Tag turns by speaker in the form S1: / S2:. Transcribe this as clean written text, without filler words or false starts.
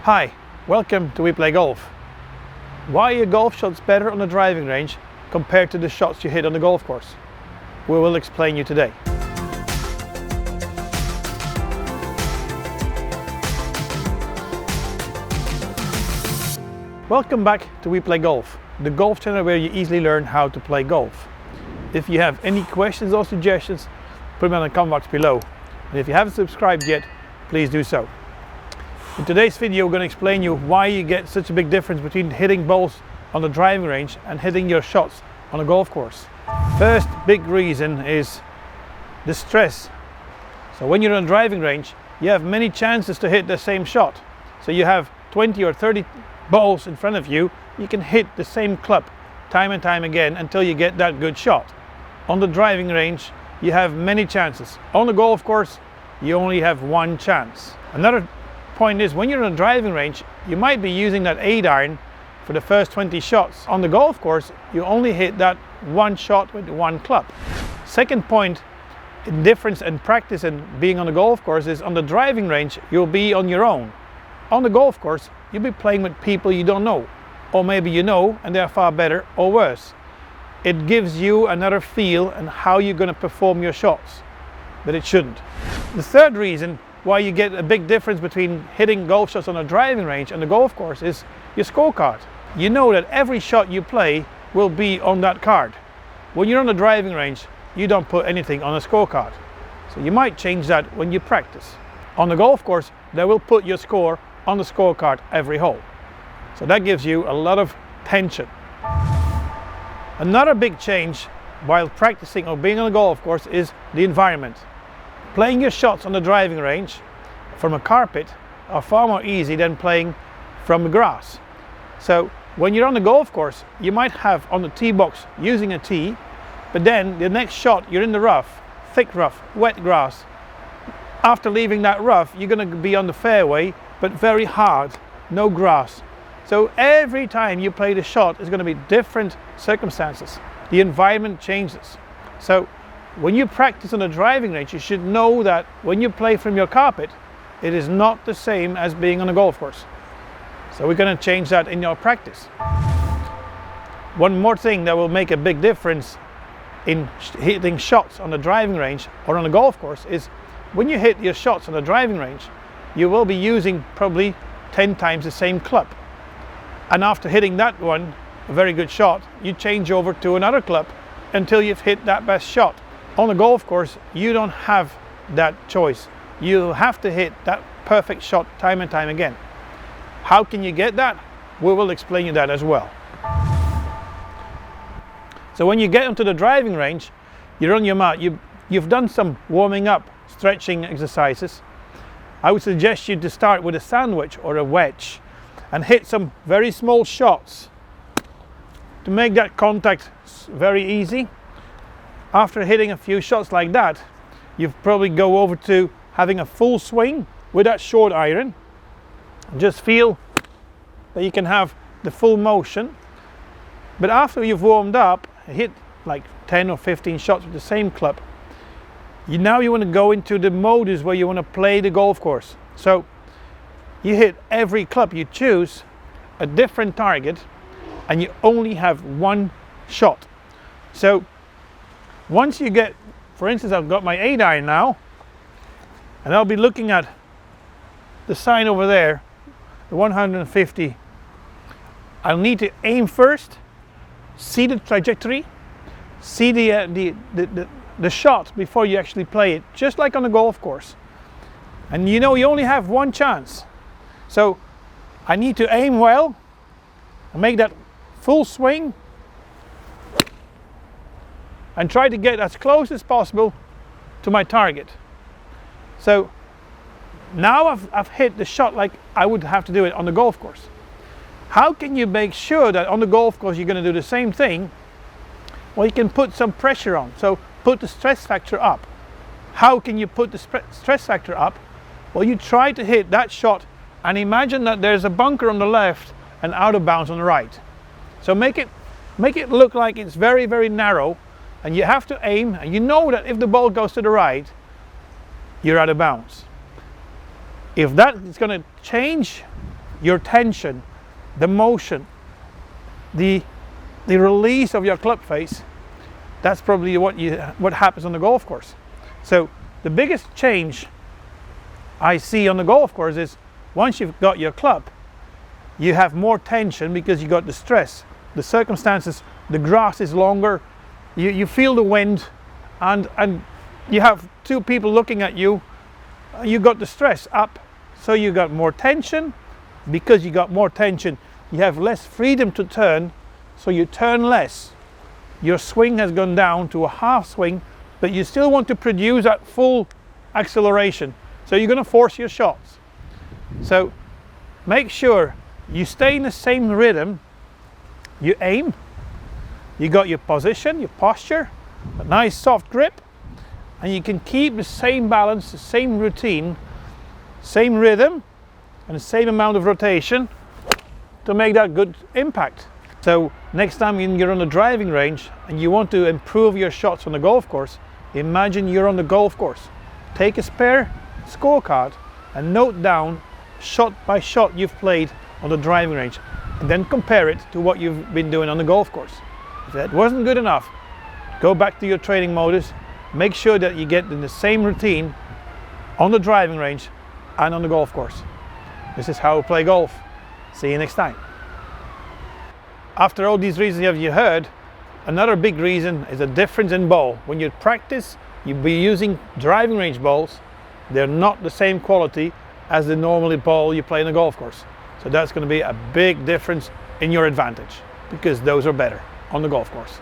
S1: Hi, welcome to We Play Golf. Why are your golf shots better on the driving range compared to the shots you hit on the golf course? We will explain you today. Welcome back to We Play Golf, the golf channel where you easily learn how to play golf. If you have any questions or suggestions, put them in the comment box below. And if you haven't subscribed yet, please do so. In today's video, we're going to explain you why you get such a big difference between hitting balls on the driving range and hitting your shots on a golf course. First big reason is the stress. So when you're on a driving range, you have many chances to hit the same shot. So you have 20 or 30 balls in front of you, you can hit the same club time and time again until you get that good shot. On the driving range, you have many chances. On the golf course, you only have one chance. Another point is, when you're on a driving range, you might be using that 8-iron for the first 20 shots. On the golf course, you only hit that one shot with one club. Second point, in difference in practice and being on the golf course, is on the driving range, you'll be on your own. On the golf course, you'll be playing with people you don't know, or maybe you know and they're far better or worse. It gives you another feel and how you're going to perform your shots, but it shouldn't. The third reason why you get a big difference between hitting golf shots on a driving range and the golf course is your scorecard. You know that every shot you play will be on that card. When you're on the driving range, you don't put anything on a scorecard. So you might change that when you practice. On the golf course, they will put your score on the scorecard every hole. So that gives you a lot of tension. Another big change while practicing or being on a golf course is the environment. Playing your shots on the driving range from a carpet are far more easy than playing from the grass. So when you're on the golf course, you might have on the tee box using a tee, but then the next shot you're in the rough, thick rough, wet grass. After leaving that rough, you're going to be on the fairway, but very hard, no grass. So every time you play the shot is going to be different circumstances. The environment changes. So when you practice on a driving range, you should know that when you play from your carpet, it is not the same as being on a golf course. So we're going to change that in your practice. One more thing that will make a big difference in hitting shots on the driving range or on a golf course is when you hit your shots on the driving range, you will be using probably 10 times the same club. And after hitting that one, a very good shot, you change over to another club until you've hit that best shot. On a golf course, you don't have that choice. You have to hit that perfect shot time and time again. How can you get that? We will explain you that as well. So when you get onto the driving range, you're on your mat, you've done some warming up, stretching exercises. I would suggest you to start with a sandwich or a wedge and hit some very small shots to make that contact very easy. After hitting a few shots like that, you probably go over to having a full swing with that short iron. Just feel that you can have the full motion. But after you've warmed up, hit like 10 or 15 shots with the same club, now you want to go into the modus where you want to play the golf course. So you hit every club you choose a different target and you only have one shot. So once you get, for instance, I've got my 8-iron now, and I'll be looking at the sign over there, the 150. I'll need to aim first, see the trajectory, see the shot before you actually play it, just like on a golf course. And you know you only have one chance. So I need to aim well and make that full swing and try to get as close as possible to my target. So now I've hit the shot like I would have to do it on the golf course. How can you make sure that on the golf course you're going to do the same thing? Well, you can put some pressure on. So put the stress factor up. How can you put the stress factor up? Well, you try to hit that shot and imagine that there's a bunker on the left and out of bounds on the right. So make it look like it's very, very narrow, and you have to aim, and you know that if the ball goes to the right, you're out of bounds. If that is going to change your tension, the motion, the release of your club face, that's probably what happens on the golf course. So the biggest change I see on the golf course is once you've got your club, you have more tension because you got the stress, the circumstances, the grass is longer, you feel the wind, and you have two people looking at you, you got the stress up, so you got more tension. Because you got more tension, you have less freedom to turn, so you turn less. Your swing has gone down to a half swing, but you still want to produce that full acceleration, so you're going to force your shots. So make sure you stay in the same rhythm. You aim, you got your position, your posture, a nice soft grip, and you can keep the same balance, the same routine, same rhythm, and the same amount of rotation to make that good impact. So next time you're on the driving range and you want to improve your shots on the golf course, imagine you're on the golf course. Take a spare scorecard and note down shot by shot you've played on the driving range, and then compare it to what you've been doing on the golf course. If that wasn't good enough, go back to your training modus, make sure that you get in the same routine on the driving range and on the golf course. This is how we play golf. See you next time. After all these reasons you heard, another big reason is the difference in ball. When you practice, you'll be using driving range balls. They're not the same quality as the normally ball you play in a golf course. So that's going to be a big difference in your advantage, because those are better on the golf course.